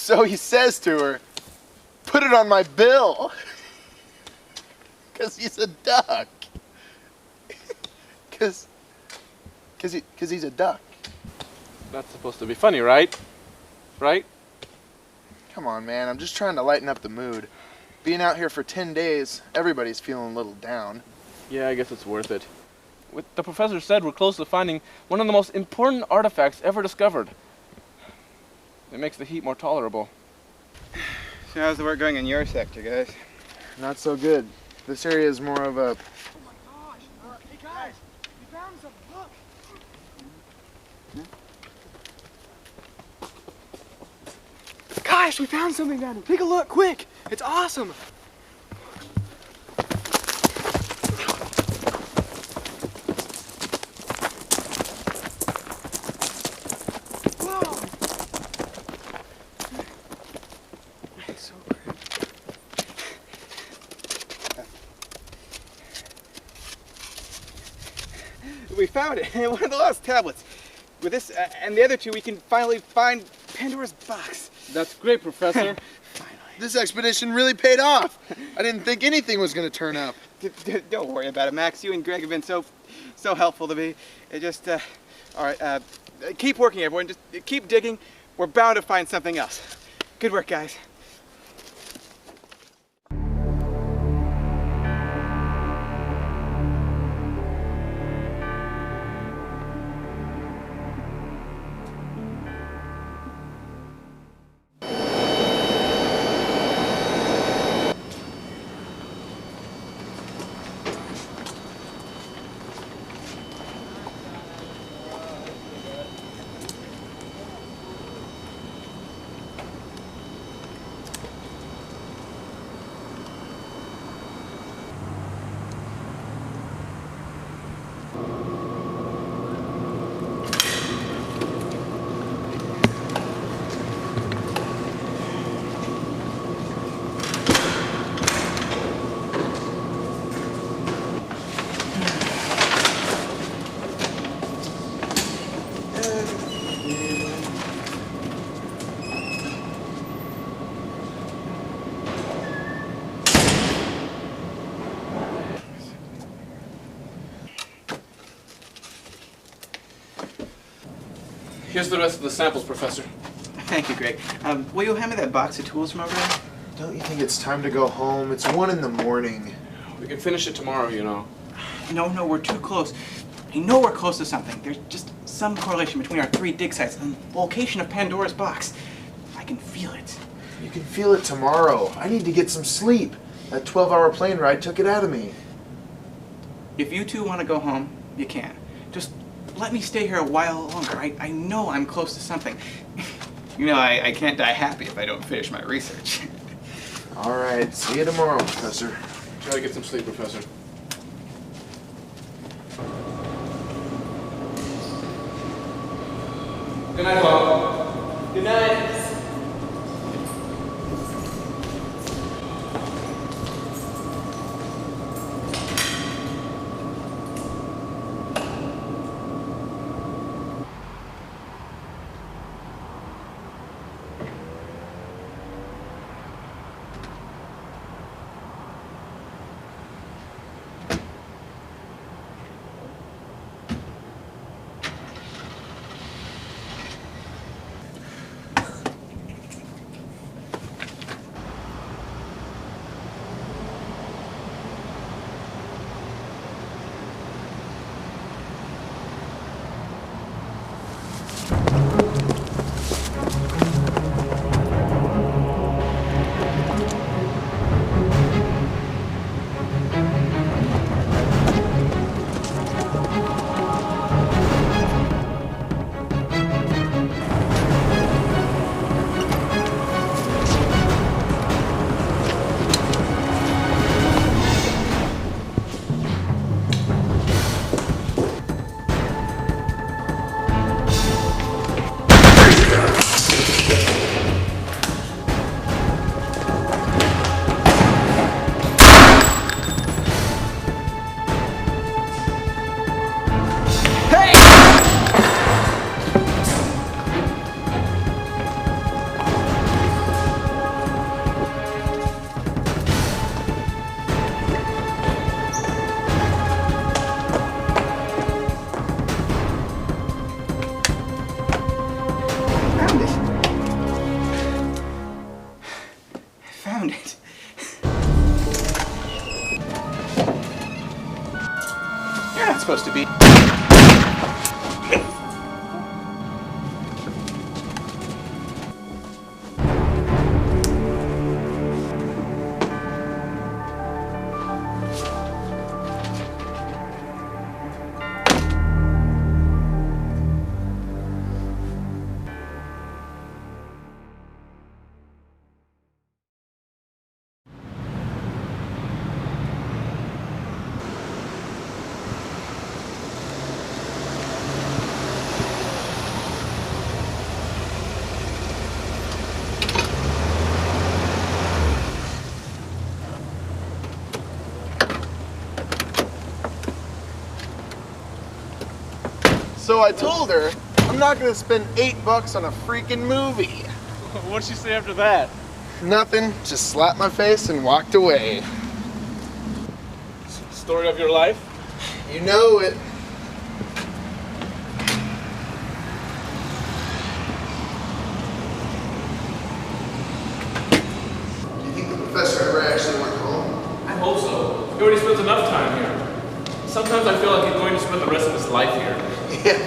So he says to her, put it on my bill. Because he's a duck. Because he's a duck. That's supposed to be funny, right? Right? Come on, man. I'm just trying to lighten up the mood. Being out here for 10 days, everybody's feeling a little down. Yeah, I guess it's worth it. What the professor said, we're close to finding one of the most important artifacts ever discovered. It makes the heat more tolerable. So how's the work going in your sector, guys? Not so good. This area is more of a... Oh my gosh! Hey guys, we found some. Look! Gosh, we found something down here. Take a look, quick! It's awesome! Whoa! It's so great. We found it! One of the lost tablets. With this and the other two, we can finally find Pandora's box. That's great, Professor. Finally. This expedition really paid off. I didn't think anything was going to turn up. Don't worry about it, Max. You and Greg have been so helpful to me. It just, all right, keep working, everyone. Just keep digging. We're bound to find something else. Good work, guys. Here's the rest of the samples, Professor. Thank you, Greg. Will you hand me that box of tools from over there? Don't you think it's time to go home? It's 1 in the morning. We can finish it tomorrow, you know. No, we're too close. I know we're close to something. There's just some correlation between our 3 dig sites and the location of Pandora's box. I can feel it. You can feel it tomorrow. I need to get some sleep. That 12-hour plane ride took it out of me. If you two want to go home, you can. Just let me stay here a while longer. I know I'm close to something. You know, I can't die happy if I don't finish my research. All right. See you tomorrow, Professor. Try to get some sleep, Professor. Good night, Bob. Good night. found it. You're not supposed to be. So I told her I'm not gonna spend $8 on a freaking movie. What'd she say after that? Nothing, just slapped my face and walked away. Story of your life? You know it. Do you think the professor ever actually went home? I hope so. He already spends enough time here. Sometimes I feel like he's going to spend the rest of his life here. Yeah.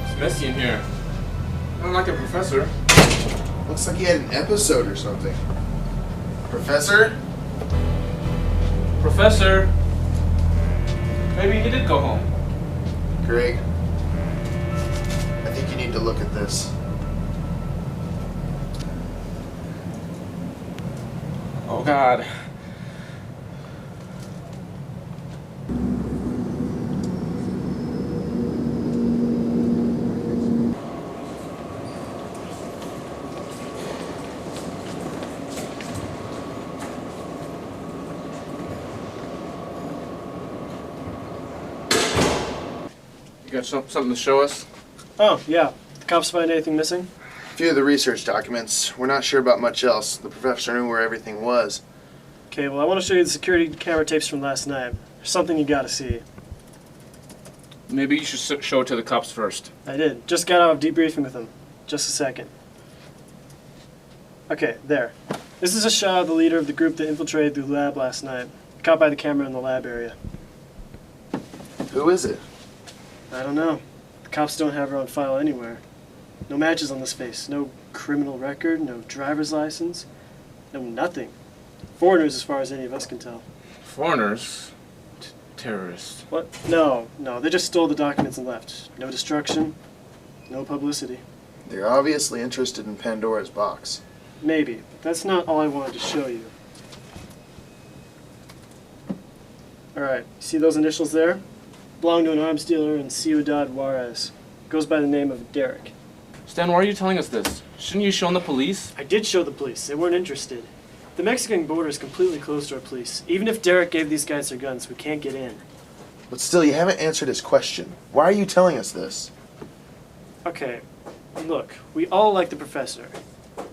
It's messy in here. I don't like the professor. Looks like he had an episode or something. Professor? Professor? Maybe he did go home. Greg, I think you need to look at this. Oh God. You got something to show us? Oh, yeah. The cops find anything missing? A few of the research documents. We're not sure about much else. The professor knew where everything was. Okay, well, I want to show you the security camera tapes from last night. There's something you gotta see. Maybe you should show it to the cops first. I did. Just got out of debriefing with them. Just a second. Okay, there. This is a shot of the leader of the group that infiltrated the lab last night. Caught by the camera in the lab area. Who is it? I don't know. The cops don't have her on file anywhere. No matches on this face. No criminal record. No driver's license. No nothing. Foreigners as far as any of us can tell. Foreigners? Terrorists. What? No. They just stole the documents and left. No destruction. No publicity. They're obviously interested in Pandora's box. Maybe, but that's not all I wanted to show you. Alright, see those initials there? Belong to an arms dealer in Ciudad Juarez. Goes by the name of Derek. Stan, why are you telling us this? Shouldn't you show the police? I did show the police. They weren't interested. The Mexican border is completely closed to our police. Even if Derek gave these guys their guns, we can't get in. But still, you haven't answered his question. Why are you telling us this? Okay, look, we all like the professor.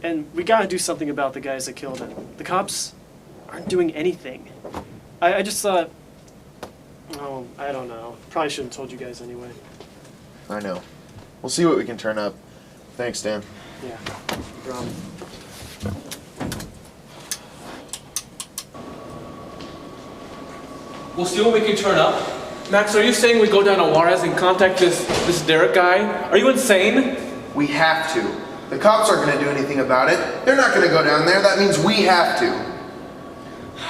And we gotta do something about the guys that killed him. The cops aren't doing anything. I just thought... Oh, I don't know. Probably shouldn't have told you guys anyway. I know. We'll see what we can turn up. Thanks, Dan. Yeah, no problem. We'll see what we can turn up. Max, are you saying we go down to Juarez and contact this Derek guy? Are you insane? We have to. The cops aren't going to do anything about it. They're not going to go down there. That means we have to.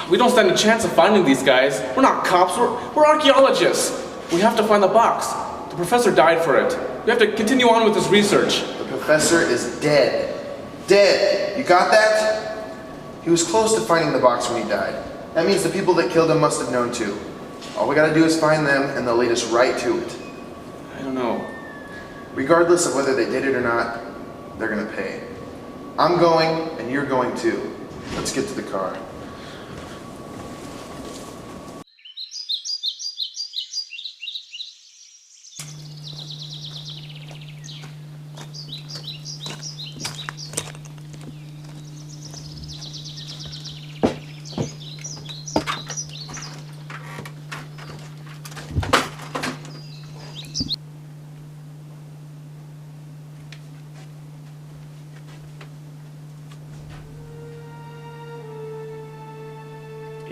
We don't stand a chance of finding these guys. We're not cops, we're archaeologists. We have to find the box. The professor died for it. We have to continue on with this research. The professor is dead. Dead. You got that? He was close to finding the box when he died. That means the people that killed him must have known too. All we gotta do is find them and they'll lead us right to it. I don't know. Regardless of whether they did it or not, they're gonna pay. I'm going and you're going too. Let's get to the car.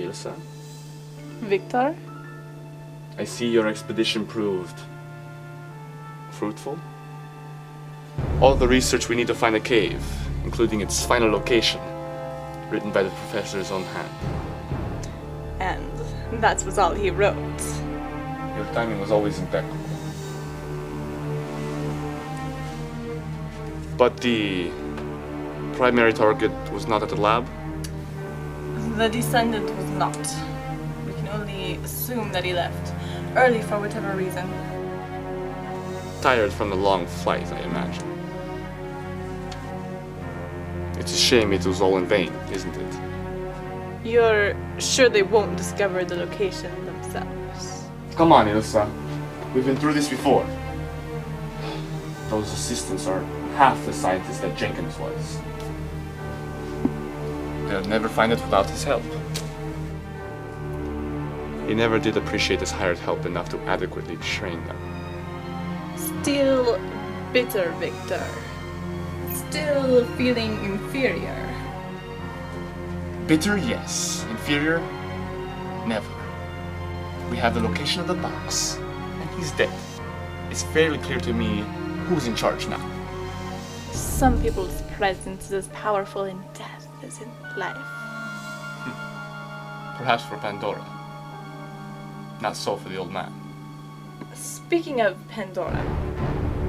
Ilsa. Victor? I see your expedition proved fruitful. All the research we need to find a cave, including its final location, written by the professor's own hand. And that was all he wrote. Your timing was always impeccable. But the primary target was not at the lab? The descendant was not. We can only assume that he left early for whatever reason. Tired from the long flight, I imagine. It's a shame it was all in vain, isn't it? You're sure they won't discover the location themselves? Come on, Ilsa. We've been through this before. Those assistants are half the scientist that Jenkins was. They'll never find it without his help. He never did appreciate his hired help enough to adequately train them. Still bitter, Victor. Still feeling inferior. Bitter, yes. Inferior? Never. We have the location of the box, and he's dead. It's fairly clear to me who's in charge now. Some people's presence is as powerful in death as in life. Perhaps for Pandora. Not so for the old man. Speaking of Pandora,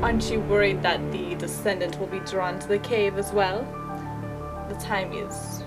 aren't you worried that the descendant will be drawn to the cave as well? The time is